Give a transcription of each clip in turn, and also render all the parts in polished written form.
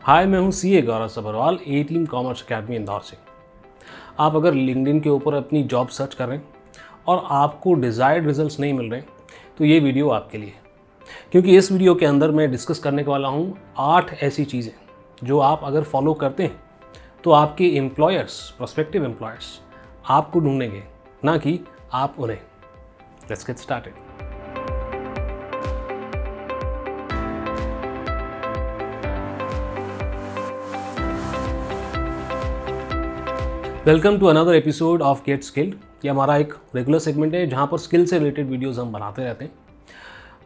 हाय, मैं हूं सीए गौरव सभरवाल, ए team commerce academy Indore से। आप अगर लिंक्डइन के ऊपर अपनी जॉब सर्च कर रहे हैं और आपको डिज़ायर्ड रिजल्ट्स नहीं मिल रहे, तो ये वीडियो आपके लिए। क्योंकि इस वीडियो के अंदर मैं डिस्कस करने वाला हूं 8 ऐसी चीज़ें जो आप अगर फॉलो करते हैं तो आपके एम्प्लॉयर्स, प्रोस्पेक्टिव एम्प्लॉयर्स आपको ढूंढेंगे, ना कि आप उन्हें। Let's get started. Welcome to another episode of get skilled. ये हमारा एक रेगुलर सेगमेंट है जहाँ पर स्किल से रिलेटेड वीडियोस हम बनाते रहते हैं।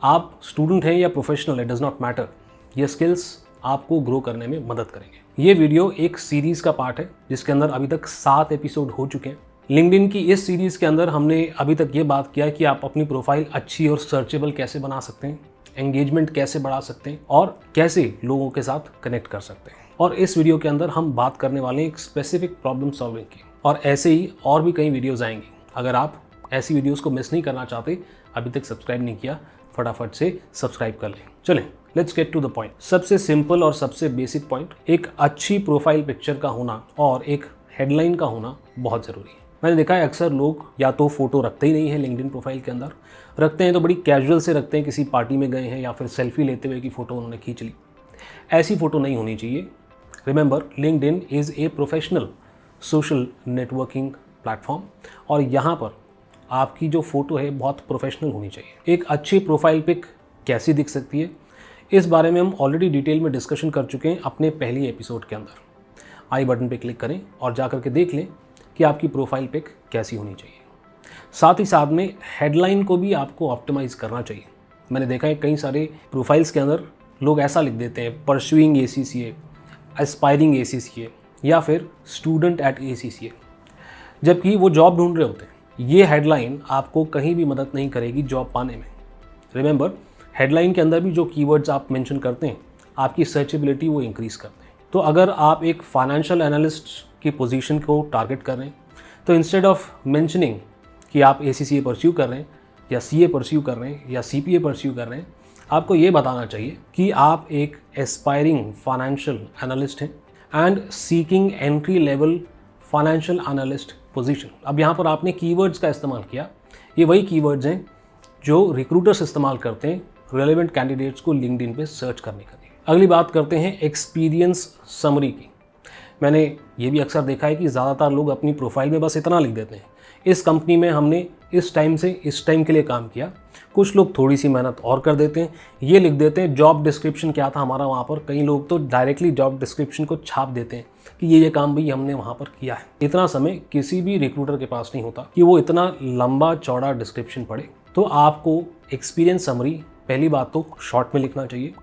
आप स्टूडेंट हैं या professional, it does not matter, ये स्किल्स आपको ग्रो करने में मदद करेंगे। ये वीडियो एक सीरीज़ का पार्ट है जिसके अंदर अभी तक 7 एपिसोड हो चुके हैं। लिंक्डइन की इस सीरीज़ के अंदर हमने अभी तक ये बात किया कि आप अपनी प्रोफाइल अच्छी और सर्चेबल कैसे बना सकते हैं, एंगेजमेंट कैसे बढ़ा सकते हैं और कैसे लोगों के साथ कनेक्ट कर सकते हैं। और इस वीडियो के अंदर हम बात करने वाले हैं एक स्पेसिफिक प्रॉब्लम सॉल्विंग की, और ऐसे ही और भी कई वीडियोस आएंगी। अगर आप ऐसी वीडियोस को मिस नहीं करना चाहते, अभी तक सब्सक्राइब नहीं किया, फटाफट से सब्सक्राइब कर लें। चलें, let's get to the point. सबसे सिंपल और सबसे बेसिक पॉइंट, एक अच्छी प्रोफाइल पिक्चर का होना और एक हेडलाइन का होना बहुत ज़रूरी है। मैंने देखा है अक्सर लोग या तो फोटो रखते ही नहीं है लिंक्डइन प्रोफाइल के अंदर, रखते हैं तो बड़ी कैजुअल से रखते हैं, किसी पार्टी में गए हैं या फिर सेल्फी लेते हुए की फ़ोटो उन्होंने खींच ली। ऐसी फ़ोटो नहीं होनी चाहिए। Remember, LinkedIn is a professional social networking platform और यहाँ पर आपकी जो फ़ोटो है बहुत प्रोफेशनल होनी चाहिए। एक अच्छी प्रोफाइल पिक कैसी दिख सकती है, इस बारे में हम ऑलरेडी डिटेल में डिस्कशन कर चुके हैं अपने पहली एपिसोड के अंदर। आई बटन पे क्लिक करें और जा कर के देख लें कि आपकी प्रोफाइल पिक कैसी होनी चाहिए। साथ ही साथ में हेडलाइन को भी आपको ऑप्टिमाइज़ करना चाहिए। मैंने देखा है कई सारे प्रोफाइल्स के अंदर लोग ऐसा लिख देते हैं, परस्यूइंग ACCA, एस्पायरिंग ACCA या फिर स्टूडेंट एट ACCA, जबकि वो जॉब ढूंढ रहे होते हैं। ये हेडलाइन आपको कहीं भी मदद नहीं करेगी जॉब पाने में। रिमेंबर, हेडलाइन के अंदर भी जो कीवर्ड्स आप मेंशन करते हैं, आपकी सर्चेबिलिटी वो इंक्रीज़ करते हैं। तो अगर आप एक फाइनेंशियल एनालिस्ट की पोजीशन को टारगेट कर रहे हैं, तो इंस्टेड ऑफ मेंशनिंग कि आप ACCA परस्यू कर रहे हैं या CA परस्यू कर रहे हैं या CPA परस्यू कर रहे हैं, आपको ये बताना चाहिए कि आप एक एस्पायरिंग फाइनेंशियल एनालिस्ट हैं and seeking entry level financial analyst position. अब यहाँ पर आपने कीवर्ड्स का इस्तेमाल किया, ये वही कीवर्ड्स हैं जो रिक्रूटर्स इस्तेमाल करते हैं रेलेवेंट कैंडिडेट्स को लिंक्डइन पे सर्च करने के लिए। अगली बात करते हैं एक्सपीरियंस समरी की। मैंने ये भी अक्सर देखा है कि ज़्यादातर लोग अपनी प्रोफाइल में बस इतना लिख देते हैं, इस कंपनी में हमने इस टाइम से इस टाइम के लिए काम किया। कुछ लोग थोड़ी सी मेहनत और कर देते हैं, ये लिख देते हैं जॉब डिस्क्रिप्शन क्या था हमारा वहाँ पर। कई लोग तो डायरेक्टली जॉब डिस्क्रिप्शन को छाप देते हैं कि ये काम भी हमने वहाँ पर किया है। इतना समय किसी भी रिक्रूटर के पास नहीं होता कि वो इतना लंबा चौड़ा डिस्क्रिप्शन पढ़े। तो आपको एक्सपीरियंस समरी पहली बात तो शॉर्ट में लिखना चाहिए,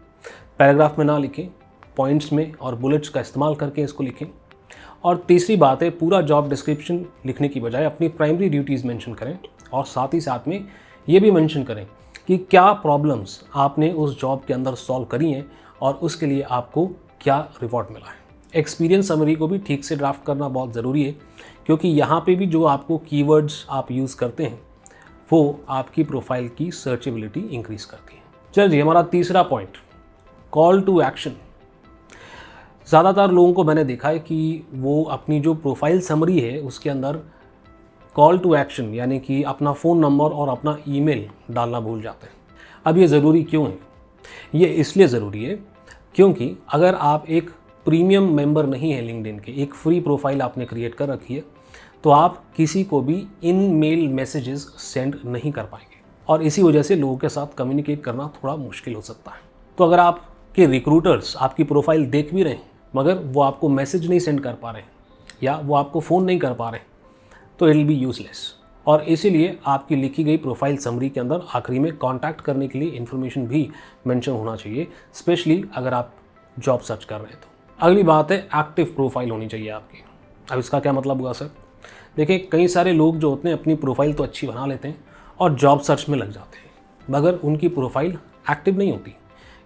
पैराग्राफ में ना लिखें, पॉइंट्स में और बुलेट्स का इस्तेमाल करके इसको लिखें। और तीसरी बात है, पूरा जॉब डिस्क्रिप्शन लिखने की बजाय अपनी प्राइमरी ड्यूटीज़ मेंशन करें और साथ ही साथ में ये भी मेंशन करें कि क्या प्रॉब्लम्स आपने उस जॉब के अंदर सॉल्व करी हैं और उसके लिए आपको क्या रिवॉर्ड मिला है। एक्सपीरियंस समरी को भी ठीक से ड्राफ्ट करना बहुत ज़रूरी है, क्योंकि यहाँ पे भी जो आपको कीवर्ड्स आप यूज़ करते हैं वो आपकी प्रोफाइल की सर्चेबिलिटी इंक्रीज़ करती है। चलिए, हमारा तीसरा पॉइंट, कॉल टू एक्शन। ज़्यादातर लोगों को मैंने देखा है कि वो अपनी जो प्रोफाइल समरी है उसके अंदर कॉल टू एक्शन यानी कि अपना फ़ोन नंबर और अपना ईमेल डालना भूल जाते हैं। अब ये ज़रूरी क्यों है? ये इसलिए ज़रूरी है क्योंकि अगर आप एक प्रीमियम मेंबर नहीं है लिंक्डइन के, एक फ्री प्रोफाइल आपने क्रिएट कर रखी है, तो आप किसी को भी इन मेल मैसेजेस सेंड नहीं कर पाएंगे और इसी वजह से लोगों के साथ कम्युनिकेट करना थोड़ा मुश्किल हो सकता है। तो अगर आपके रिक्रूटर्स आपकी प्रोफाइल देख भी रहे हैं मगर वो आपको मैसेज नहीं सेंड कर पा रहे हैं या वो आपको फ़ोन नहीं कर पा रहे हैं, तो इट विल बी यूजलेस। और इसीलिए आपकी लिखी गई प्रोफाइल समरी के अंदर आखिरी में कांटेक्ट करने के लिए इन्फॉर्मेशन भी मेंशन होना चाहिए, स्पेशली अगर आप जॉब सर्च कर रहे हैं तो। अगली बात है, एक्टिव प्रोफाइल होनी चाहिए आपकी। अब इसका क्या मतलब हुआ सर? देखिए, कई सारे लोग जो होते हैं अपनी प्रोफाइल तो अच्छी बना लेते हैं और जॉब सर्च में लग जाते हैं, मगर उनकी प्रोफाइल एक्टिव नहीं होती।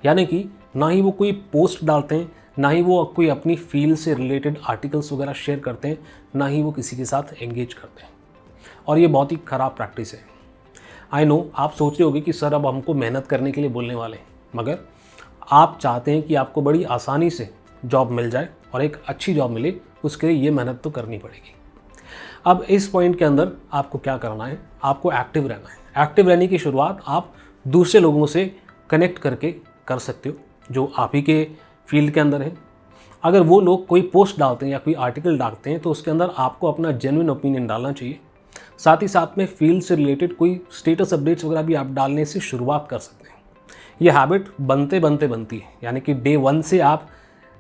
यानी कि ना ही वो कोई पोस्ट डालते हैं, ना ही वो कोई अपनी फील्ड से रिलेटेड आर्टिकल्स वगैरह शेयर करते हैं, ना ही वो किसी के साथ एंगेज करते हैं। और ये बहुत ही ख़राब प्रैक्टिस है। आई नो, आप सोच रहे होगे कि सर अब हमको मेहनत करने के लिए बोलने वाले हैं, मगर आप चाहते हैं कि आपको बड़ी आसानी से जॉब मिल जाए और एक अच्छी जॉब मिले, उसके लिए ये मेहनत तो करनी पड़ेगी। अब इस पॉइंट के अंदर आपको क्या करना है, आपको एक्टिव रहना है। एक्टिव रहने की शुरुआत आप दूसरे लोगों से कनेक्ट करके कर सकते हो जो आप ही के फील्ड के अंदर हैं। अगर वो लोग कोई पोस्ट डालते हैं या कोई आर्टिकल डालते हैं तो उसके अंदर आपको अपना जेन्युइन ओपिनियन डालना चाहिए। साथ ही साथ में फील्ड से रिलेटेड कोई स्टेटस अपडेट्स वगैरह भी आप डालने से शुरुआत कर सकते हैं। ये हैबिट बनते बनते बनती है, यानी कि डे 1 से आप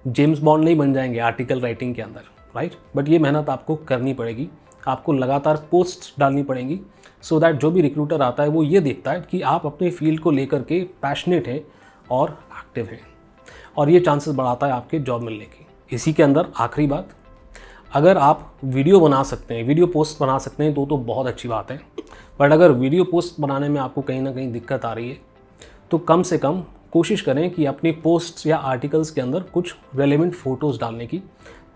जेम्स बॉन्ड नहीं बन जाएंगे आर्टिकल राइटिंग के अंदर, राइट। बट ये मेहनत आपको करनी पड़ेगी, आपको लगातार पोस्ट डालनी पड़ेंगी सो दैट जो भी रिक्रूटर आता है वो ये देखता है कि आप अपने फील्ड को लेकर के पैशनेट हैं और एक्टिव हैं, और ये चांसेस बढ़ाता है आपके जॉब मिलने की। इसी के अंदर आखिरी बात, अगर आप वीडियो बना सकते हैं, वीडियो पोस्ट बना सकते हैं तो बहुत अच्छी बात है। बट अगर वीडियो पोस्ट बनाने में आपको कहीं ना कहीं दिक्कत आ रही है तो कम से कम कोशिश करें कि अपनी पोस्ट्स या आर्टिकल्स के अंदर कुछ रेलेवेंट फ़ोटोज़ डालने की,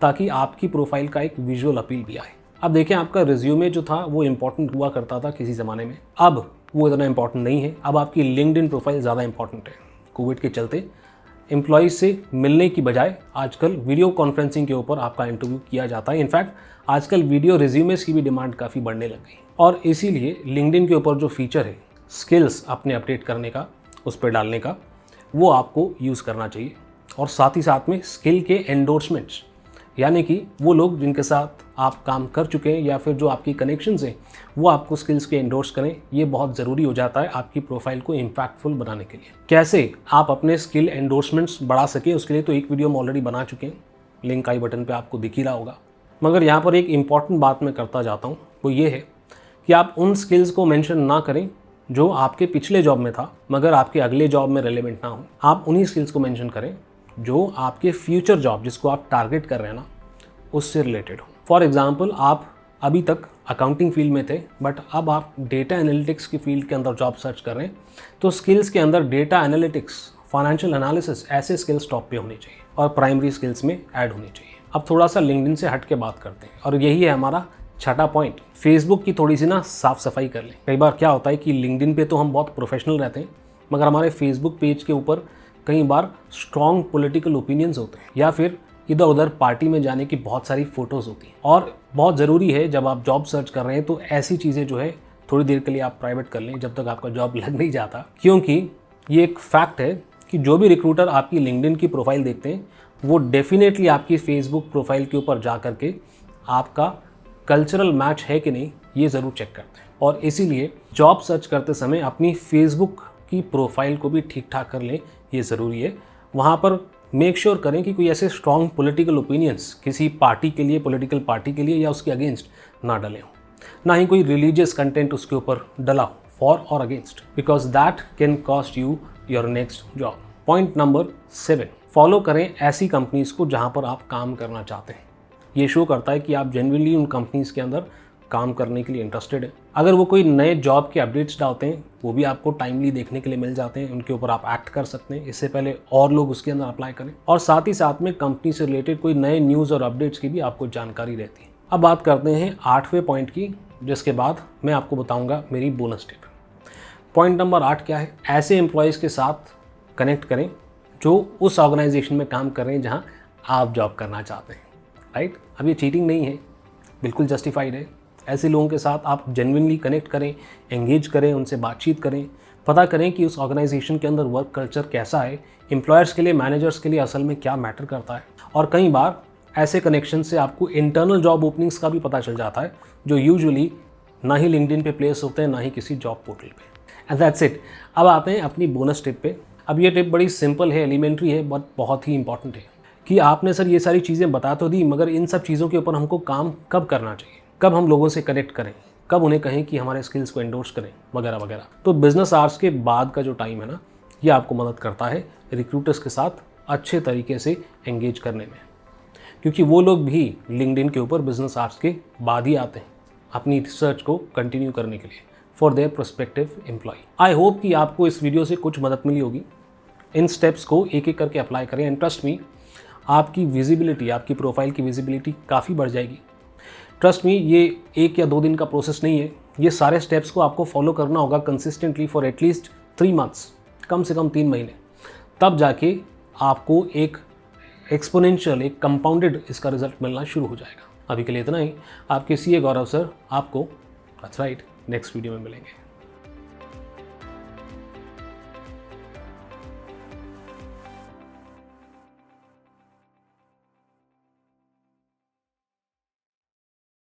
ताकि आपकी प्रोफाइल का एक विजुअल अपील भी आए। अब देखें, आपका रिज्यूमे जो था वो इम्पॉर्टेंट हुआ करता था किसी ज़माने में, अब वो इतना इम्पॉर्टेंट नहीं है। अब आपकी लिंक्डइन प्रोफाइल ज़्यादा इंपॉर्टेंट है। कोविड के चलते एम्प्लॉयज़ से मिलने की बजाय आजकल वीडियो कॉन्फ्रेंसिंग के ऊपर आपका इंटरव्यू किया जाता है। इनफैक्ट आजकल वीडियो रिज्यूमेस की भी डिमांड काफ़ी बढ़ने लग गई, और इसीलिए लिंक्डइन के ऊपर जो फीचर है स्किल्स अपने अपडेट करने का, उस पर डालने का, वो आपको यूज़ करना चाहिए। और साथ ही साथ में स्किल के एंडोर्समेंट्स, यानी कि वो लोग जिनके साथ आप काम कर चुके हैं या फिर जो आपकी कनेक्शंस हैं वो आपको स्किल्स के एंडोर्स करें। ये बहुत ज़रूरी हो जाता है आपकी प्रोफाइल को इम्पैक्टफुल बनाने के लिए। कैसे आप अपने स्किल एंडोर्समेंट्स बढ़ा सकें, उसके लिए तो एक वीडियो हम ऑलरेडी बना चुके हैं, लिंक आई बटन पे आपको दिख ही रहा होगा। मगर यहाँ पर एक इम्पॉर्टेंट बात मैं करता जाता हूँ, वो ये है कि आप उन स्किल्स को मेंशन ना करें जो आपके पिछले जॉब में था मगर आपके अगले जॉब में रेलेवेंट ना हो। आप उन्हीं स्किल्स को मेंशन करें जो आपके फ्यूचर जॉब, जिसको आप टारगेट कर रहे हैं ना, उससे रिलेटेड हो। फॉर एग्जाम्पल, आप अभी तक अकाउंटिंग फील्ड में थे बट अब आप डेटा एनालिटिक्स की फील्ड के अंदर जॉब सर्च कर रहे हैं, तो स्किल्स के अंदर डेटा एनालिटिक्स, फाइनेंशियल एनालिसिस, ऐसे स्किल्स टॉप पे होने चाहिए और प्राइमरी स्किल्स में ऐड होनी चाहिए। अब थोड़ा सा लिंक्डइन से हट के बात करते हैं, और यही है हमारा छठा पॉइंट, फेसबुक की थोड़ी सी ना साफ सफाई कर लें। कई बार क्या होता है कि लिंक्डइन पे तो हम बहुत प्रोफेशनल रहते हैं मगर हमारे फेसबुक पेज के ऊपर कई बार स्ट्रॉन्ग पॉलिटिकल ओपिनियंस होते हैं या फिर इधर उधर पार्टी में जाने की बहुत सारी फ़ोटोज़ होती हैं। और बहुत ज़रूरी है जब आप जॉब सर्च कर रहे हैं तो ऐसी चीज़ें जो है थोड़ी देर के लिए आप प्राइवेट कर लें जब तक आपका जॉब लग नहीं जाता, क्योंकि ये एक फैक्ट है कि जो भी रिक्रूटर आपकी लिंक्डइन की प्रोफाइल देखते हैं वो डेफिनेटली आपकी फेसबुक प्रोफाइल के ऊपर जा करके आपका कल्चरल मैच है कि नहीं ये ज़रूर चेक करते हैं। और इसीलिए जॉब सर्च करते समय अपनी फेसबुक की प्रोफाइल को भी ठीक ठाक कर लें, ये ज़रूरी है। वहाँ पर मेक श्योर करें कि कोई ऐसे स्ट्रॉन्ग पॉलिटिकल ओपिनियंस किसी पार्टी के लिए, पॉलिटिकल पार्टी के लिए या उसके अगेंस्ट ना डले हों, ना ही कोई रिलीजियस कंटेंट उसके ऊपर डला हो फॉर और against, because that can cost you your next job. Point number 7, follow करें ऐसी कंपनीज़ को जहाँ पर आप काम करना चाहते हैं। ये शो करता है कि आप जेन्युइनली उन कंपनीज़ के अंदर काम करने के लिए इंटरेस्टेड है। अगर वो कोई नए जॉब के अपडेट्स डालते हैं वो भी आपको टाइमली देखने के लिए मिल जाते हैं, उनके ऊपर आप एक्ट कर सकते हैं इससे पहले और लोग उसके अंदर अप्लाई करें। और साथ ही साथ में कंपनी से रिलेटेड कोई नए न्यूज़ और अपडेट्स की भी आपको जानकारी रहती है। अब बात करते हैं 8वें पॉइंट की, जिसके बाद मैं आपको बताऊँगा मेरी बोनस टिप। पॉइंट नंबर 8 क्या है? ऐसे एम्प्लॉयज़ के साथ कनेक्ट करें जो उस ऑर्गेनाइजेशन में काम कर रहे हैं जहाँ आप जॉब करना चाहते हैं, राइट। अब ये चीटिंग नहीं है, बिल्कुल जस्टिफाइड है। ऐसे लोगों के साथ आप जेन्युइनली कनेक्ट करें, एंगेज करें, उनसे बातचीत करें, पता करें कि उस ऑर्गेनाइजेशन के अंदर वर्क कल्चर कैसा है, एम्प्लॉयर्स के लिए, मैनेजर्स के लिए असल में क्या मैटर करता है। और कई बार ऐसे कनेक्शन से आपको इंटरनल जॉब ओपनिंग्स का भी पता चल जाता है जो यूजुअली ना ही लिंक्डइन पे प्लेस होते हैं ना ही किसी जॉब पोर्टल पे। And that's it. अब आते हैं अपनी बोनस टिप पे। अब ये टिप बड़ी सिंपल है, एलिमेंट्री है, बट बहुत ही इंपॉर्टेंट है कि आपने सर ये सारी चीज़ें बता तो दी मगर इन सब चीज़ों के ऊपर हमको काम कब करना चाहिए, कब हम लोगों से कनेक्ट करें, कब उन्हें कहें कि हमारे स्किल्स को एंडोर्स करें वगैरह वगैरह। तो बिजनेस आवर्स के बाद का जो टाइम है ना, ये आपको मदद करता है रिक्रूटर्स के साथ अच्छे तरीके से एंगेज करने में, क्योंकि वो लोग भी लिंक्डइन के ऊपर बिजनेस आवर्स के बाद ही आते हैं अपनी रिसर्च को कंटिन्यू करने के लिए for their prospective employ. I hope कि आपको इस वीडियो से कुछ मदद मिली होगी। इन स्टेप्स को एक एक करके अप्लाई करें एंड ट्रस्ट मी, आपकी विजिबिलिटी, आपकी प्रोफाइल की विजिबिलिटी काफ़ी बढ़ जाएगी। ट्रस्ट मी, ये 1 या 2 दिन का प्रोसेस नहीं है, ये सारे स्टेप्स को आपको फॉलो करना होगा कंसिस्टेंटली फॉर एटलीस्ट 3 मंथ्स, कम से कम 3 महीने। तब जाके आपको एक एक्सपोनेंशियल, एक कंपाउंडेड इसका रिजल्ट मिलना शुरू हो जाएगा। अभी के लिए इतना ही। आपके सीए गौरव सर आपको दैट्स राइट नेक्स्ट वीडियो में मिलेंगे।